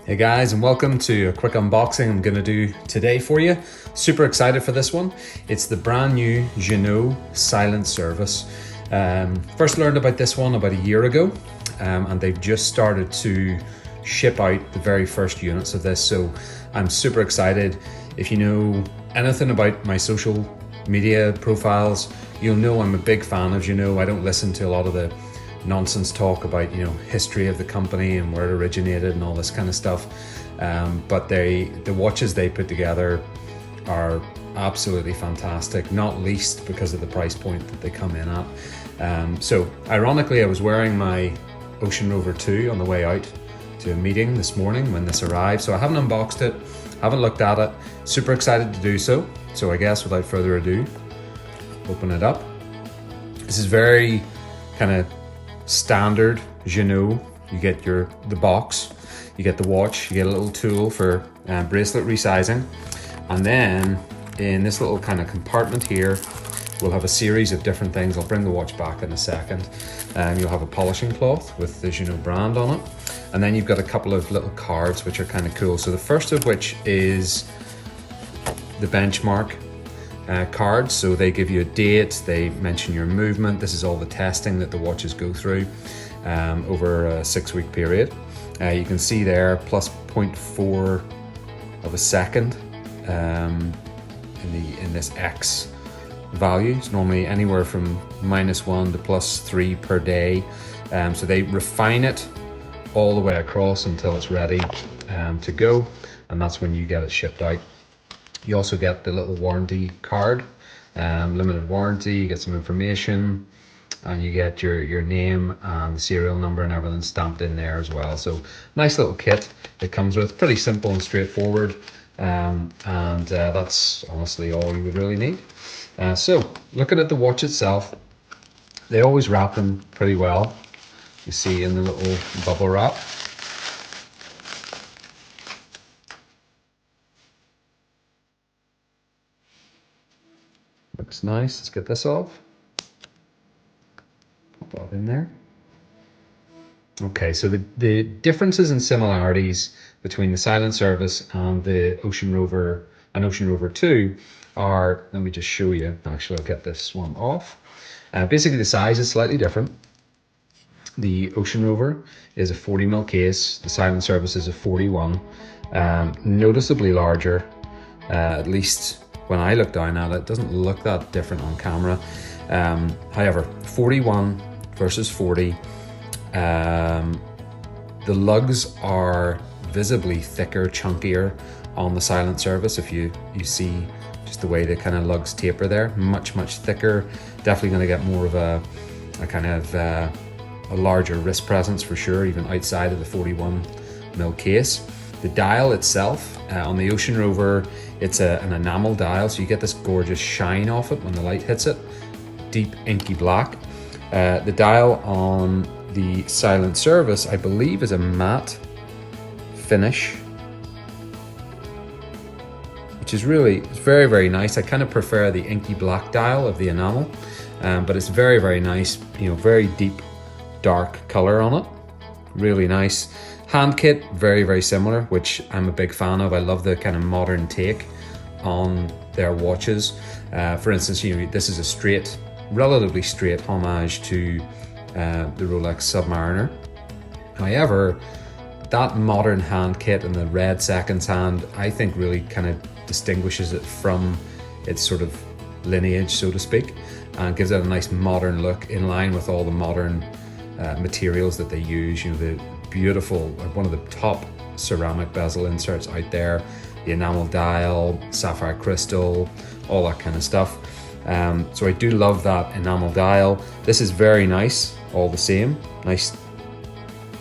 Hey guys, and welcome to a quick unboxing I'm going to do today for you. Super excited for this one. It's the brand new GINAULT silent service. First learned about this one about a year ago, and they've just started to ship out the very first units of this, so I'm super excited. If you know anything about my social media profiles, you'll know I'm a big fan of GINAULT. I don't listen to a lot of the nonsense talk about history of the company and where it originated and all this kind of stuff, but the watches they put together are absolutely fantastic, not least because of the price point that they come in at. So ironically, I was wearing my Ocean Rover II on the way out to a meeting this morning when this arrived, so I haven't unboxed it, haven't looked at it. Super excited to do so. So I guess without further ado, open it up. This is very kind of standard GINAULT. You get the box, you get the watch, you get a little tool for bracelet resizing, and then in this little kind of compartment here we'll have a series of different things. I'll bring the watch back in a second. You'll have a polishing cloth with the GINAULT brand on it, and then you've got a couple of little cards which are kind of cool. So the first of which is the benchmark cards. So they give you a date, they mention your movement. This is all the testing that the watches go through over a 6-week period. You can see there plus 0.4 of a second in this X value. It's normally anywhere from -1 to +3 per day. So they refine it all the way across until it's ready to go, and that's when you get it shipped out. You also get the little warranty card, limited warranty, you get some information, and you get your name and the serial number and everything stamped in there as well. So nice little kit it comes with, pretty simple and straightforward, and that's honestly all you would really need. So looking at the watch itself, they always wrap them pretty well. You see in the little bubble wrap. Looks nice. Let's get this off. Pop that in there. Okay, so the differences and similarities between the silent service and the Ocean Rover and Ocean Rover II are, let me just show you. Actually, I'll get this one off. Basically, the size is slightly different. The Ocean Rover is a 40mm case. The silent service is a 41. Noticeably larger, at least when I look down at it. It doesn't look that different on camera. However, 41 versus 40, the lugs are visibly thicker, chunkier on the silent service. If you see just the way the kind of lugs taper there, much thicker. Definitely going to get more of a kind of a larger wrist presence for sure, even outside of the 41mm case. The dial itself on the Ocean Rover, it's an enamel dial, so you get this gorgeous shine off it when the light hits it, deep inky black. The dial on the silent service, I believe, is a matte finish, which is it's very nice. I kind of prefer the inky black dial of the enamel, but it's very nice. Very deep dark color on it, really nice. Hand kit, very similar, which I'm a big fan of. I love the kind of modern take on their watches. For instance, this is a relatively straight homage to the Rolex Submariner. However, that modern hand kit and the red seconds hand, I think really kind of distinguishes it from its sort of lineage, so to speak, and gives it a nice modern look in line with all the modern materials that they use. The beautiful, one of the top ceramic bezel inserts out there, the enamel dial, sapphire crystal, all that kind of stuff. So I do love that enamel dial. This is very nice all the same. Nice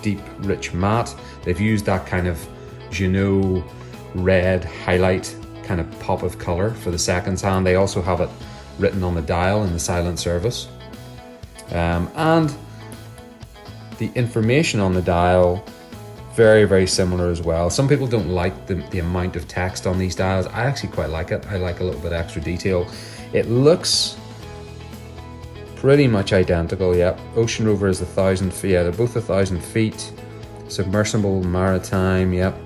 deep rich matte. They've used that kind of GINAULT red highlight kind of pop of color for the seconds hand. They also have it written on the dial in the silent service, and the information on the dial very similar as well. Some people don't like the amount of text on these dials. I actually quite like it. I like a little bit extra detail. It looks pretty much identical. Yep, Ocean Rover is 1,000 feet. Yeah, they're both 1,000 feet. Submersible maritime. Yep,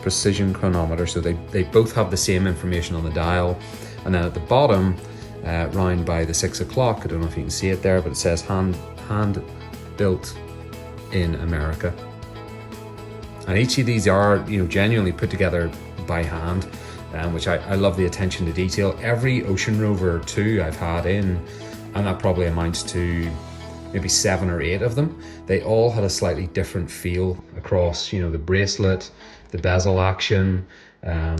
precision chronometer. So they both have the same information on the dial. And then at the bottom, round by the 6 o'clock, I don't know if you can see it there, but it says hand built in America. And each of these are, genuinely put together by hand, which I love the attention to detail. Every Ocean Rover II I've had in, and that probably amounts to maybe 7 or 8 of them, they all had a slightly different feel across, the bracelet, the bezel action. The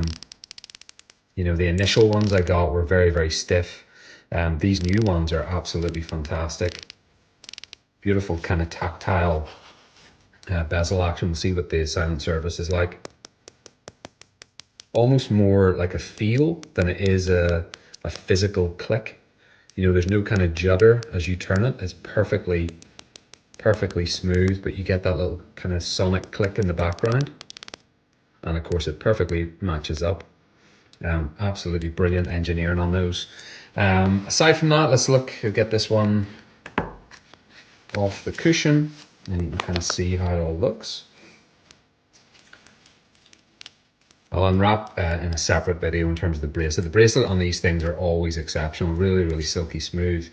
initial ones I got were very, very stiff. These new ones are absolutely fantastic. Beautiful kind of tactile bezel action. We'll see what the silent service is like. Almost more like a feel than it is a physical click. There's no kind of judder as you turn it. It's perfectly smooth, but you get that little kind of sonic click in the background. And of course it perfectly matches up. Absolutely brilliant engineering on those. Aside from that, let's get this one off the cushion, and you can kind of see how it all looks. I'll unwrap in a separate video in terms of the bracelet. The bracelet on these things are always exceptional, really, really silky smooth.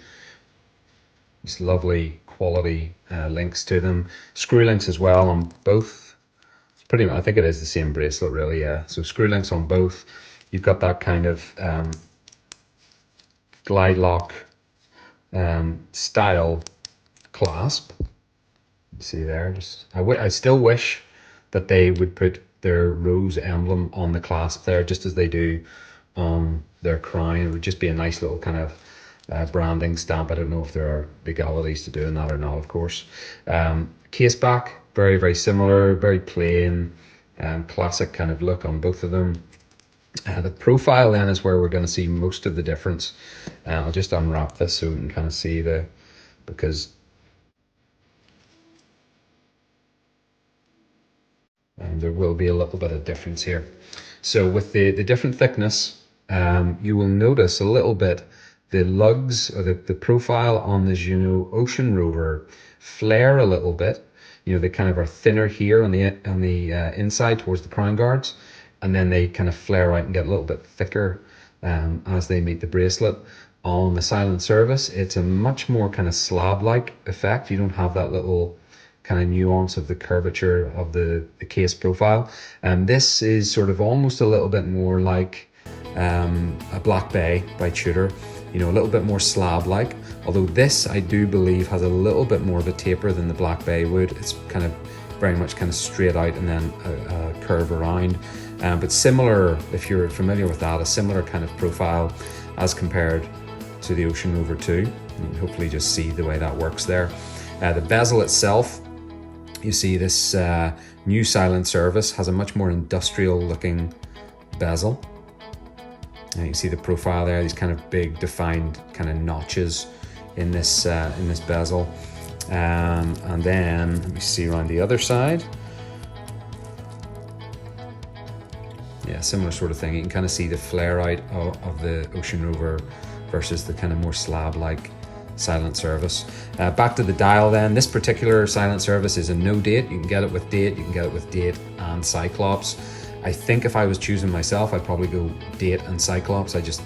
Just lovely quality links to them. Screw links as well on both. It's pretty much, I think it is the same bracelet really, yeah. So screw links on both. You've got that kind of glide lock style clasp. See there, I still wish that they would put their rose emblem on the clasp there, just as they do on their crown. It would just be a nice little kind of branding stamp. I don't know if there are legalities to doing that or not, of course. Case back, very, very similar, very plain, classic kind of look on both of them. The profile then is where we're going to see most of the difference. I'll just unwrap this so we can kind of see because there will be a little bit of difference here. So with the different thickness, you will notice a little bit the lugs, or the profile on the Ginault Ocean Rover flare a little bit. They kind of are thinner here on the inside towards the crown guards, and then they kind of flare out and get a little bit thicker as they meet the bracelet. On the silent service, it's a much more kind of slab-like effect. You don't have that little kind of nuance of the curvature of the case profile. And this is sort of almost a little bit more like a Black Bay by Tudor, a little bit more slab-like. Although this, I do believe, has a little bit more of a taper than the Black Bay would. It's kind of very much kind of straight out and then a curve around. But similar, if you're familiar with that, a similar kind of profile as compared to the Ocean Rover II. You can hopefully just see the way that works there. The bezel itself, you see this new silent service has a much more industrial looking bezel. And you see the profile there, these kind of big defined kind of notches in this bezel. And then let me see around the other side. Yeah, similar sort of thing. You can kind of see the flare out of the Ocean Rover versus the kind of more slab-like silent service. Back to the dial then. This particular silent service is a no date. You can get it with date, you can get it with date and Cyclops. I think if I was choosing myself, I'd probably go date and Cyclops. I just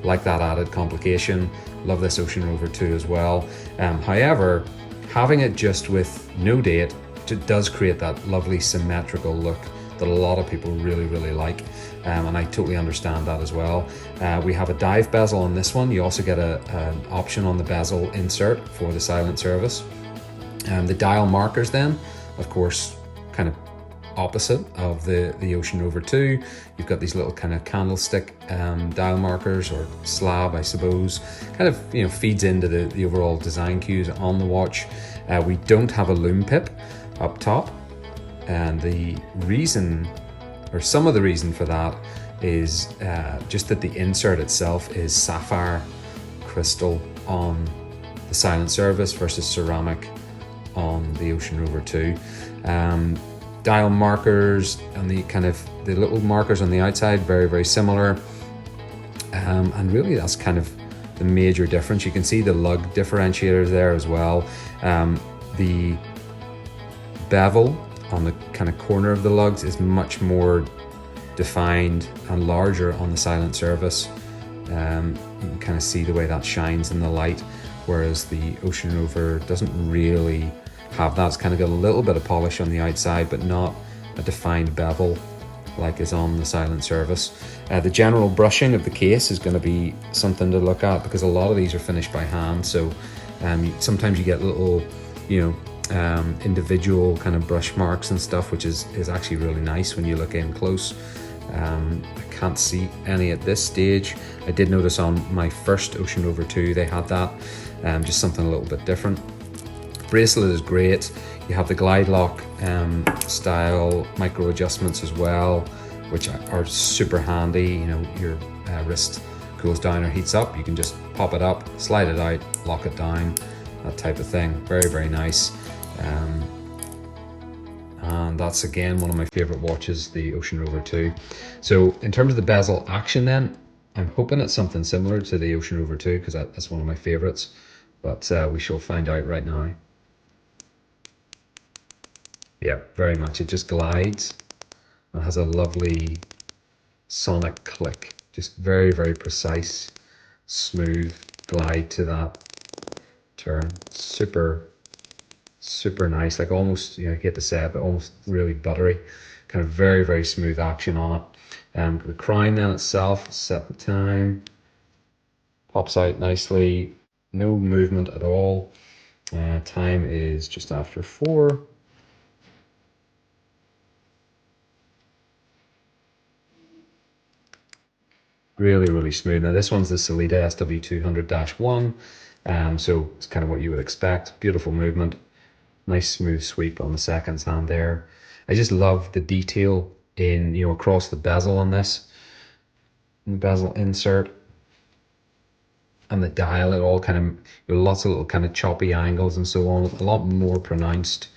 like that added complication. Love this Ocean Rover II as well. However, having it just with no date does create that lovely symmetrical look that a lot of people really, really like. And I totally understand that as well. We have a dive bezel on this one. You also get an option on the bezel insert for the silent service. The dial markers then, of course, kind of opposite of the Ocean Rover II. You've got these little kind of candlestick dial markers, or slab, I suppose. Kind of, feeds into the overall design cues on the watch. We don't have a Lume pip up top. And the reason, or some of the reason for that, is just that the insert itself is sapphire crystal on the silent service versus ceramic on the Ocean Rover II. Dial markers and the little markers on the outside, very, very similar. And really that's kind of the major difference. You can see the lug differentiators there as well. The bevel on the kind of corner of the lugs is much more defined and larger on the silent service. You can kind of see the way that shines in the light, whereas the Ocean Rover doesn't really have that. It's kind of got a little bit of polish on the outside, but not a defined bevel like is on the silent service. The general brushing of the case is going to be something to look at, because a lot of these are finished by hand, so sometimes you get little, individual kind of brush marks and stuff, which is actually really nice when you look in close. I can't see any at this stage. I did notice on my first Ocean Rover II they had that, just something a little bit different. Bracelet is great. You have the glide lock style micro adjustments as well, which are super handy. Your wrist cools down or heats up, you can just pop it up, slide it out, lock it down, that type of thing. Very, very nice. And that's again one of my favorite watches, the Ocean Rover II. So in terms of the bezel action then, I'm hoping it's something similar to the Ocean Rover II, because that's one of my favorites, but we shall find out right now. Yeah, very much. It just glides. It has a lovely sonic click. Just very, very precise, smooth glide to that turn. Super, super nice. Like almost, I hate to say it, but almost really buttery. Kind of very, very smooth action on it. The crown then itself, set the time. Pops out nicely. No movement at all. Time is just after 4. Really, really smooth. Now this one's the Sellita SW200-1, so it's kind of what you would expect. Beautiful movement, nice smooth sweep on the seconds hand there. I just love the detail in, across the bezel on this, the bezel insert and the dial. It all kind of, lots of little kind of choppy angles and so on, a lot more pronounced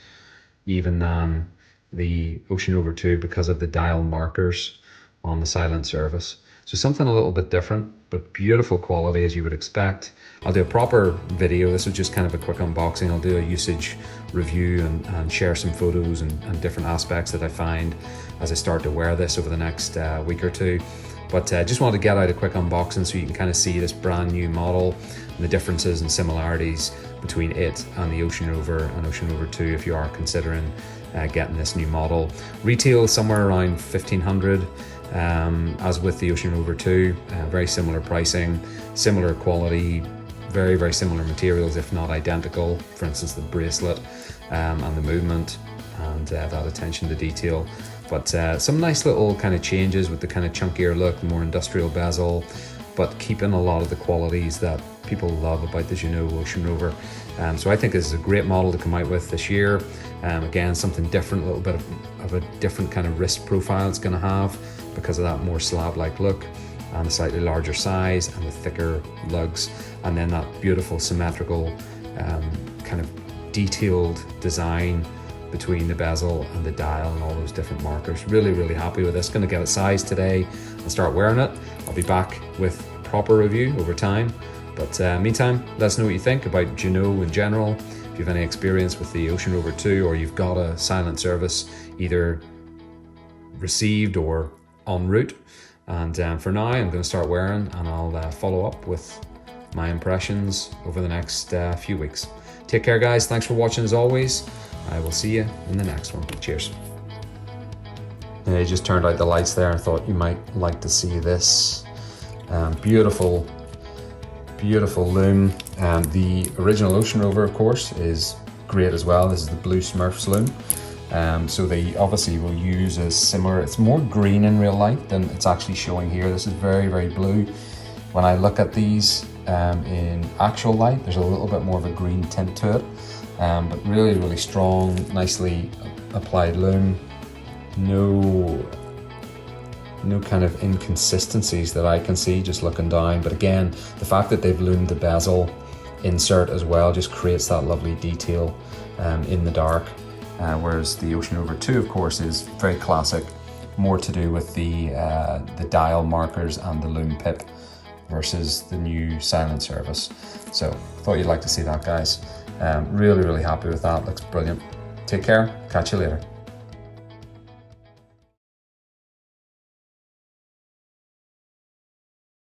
even than the Ocean Rover II because of the dial markers on the silent service. So something a little bit different, but beautiful quality as you would expect. I'll do a proper video. This was just kind of a quick unboxing. I'll do a usage review and share some photos and different aspects that I find as I start to wear this over the next week or two. But just wanted to get out a quick unboxing so you can kind of see this brand new model and the differences and similarities between it and the Ocean Rover and Ocean Rover II if you are considering getting this new model. Retail somewhere around 1,500. As with the Ocean Rover II, very similar pricing, similar quality, very, very similar materials, if not identical. For instance, the bracelet and the movement and that attention to detail. But some nice little kind of changes with the kind of chunkier look, the more industrial bezel, but keeping a lot of the qualities that people love about the GINAULT Ocean Rover. So I think this is a great model to come out with this year. Again, something different, a little bit of a different kind of wrist profile it's going to have because of that more slab-like look and the slightly larger size and the thicker lugs, and then that beautiful symmetrical kind of detailed design between the bezel and the dial and all those different markers. Really, really happy with this. Going to get it sized today and start wearing it. I'll be back with proper review over time. But meantime, let us know what you think about GINAULT in general. If you have any experience with the Ocean Rover II, or you've got a silent service either received or en route. And for now, I'm going to start wearing, and I'll follow up with my impressions over the next few weeks. Take care, guys. Thanks for watching as always. I will see you in the next one. Cheers. I just turned out the lights there. I thought you might like to see this beautiful Lume. The original Ocean Rover, of course, is great as well. This is the blue Smurfs Lume. So they obviously will use a similar, it's more green in real life than it's actually showing here. This is very, very blue. When I look at these in actual light, there's a little bit more of a green tint to it. But really, really strong, nicely applied lume. No kind of inconsistencies that I can see just looking down. But again, the fact that they've lumed the bezel insert as well just creates that lovely detail in the dark. Whereas the Ocean Rover II, of course, is very classic, more to do with the dial markers and the lume pip versus the new silent service. So thought you'd like to see that, guys. Really, really happy with that. Looks brilliant. Take care. Catch you later.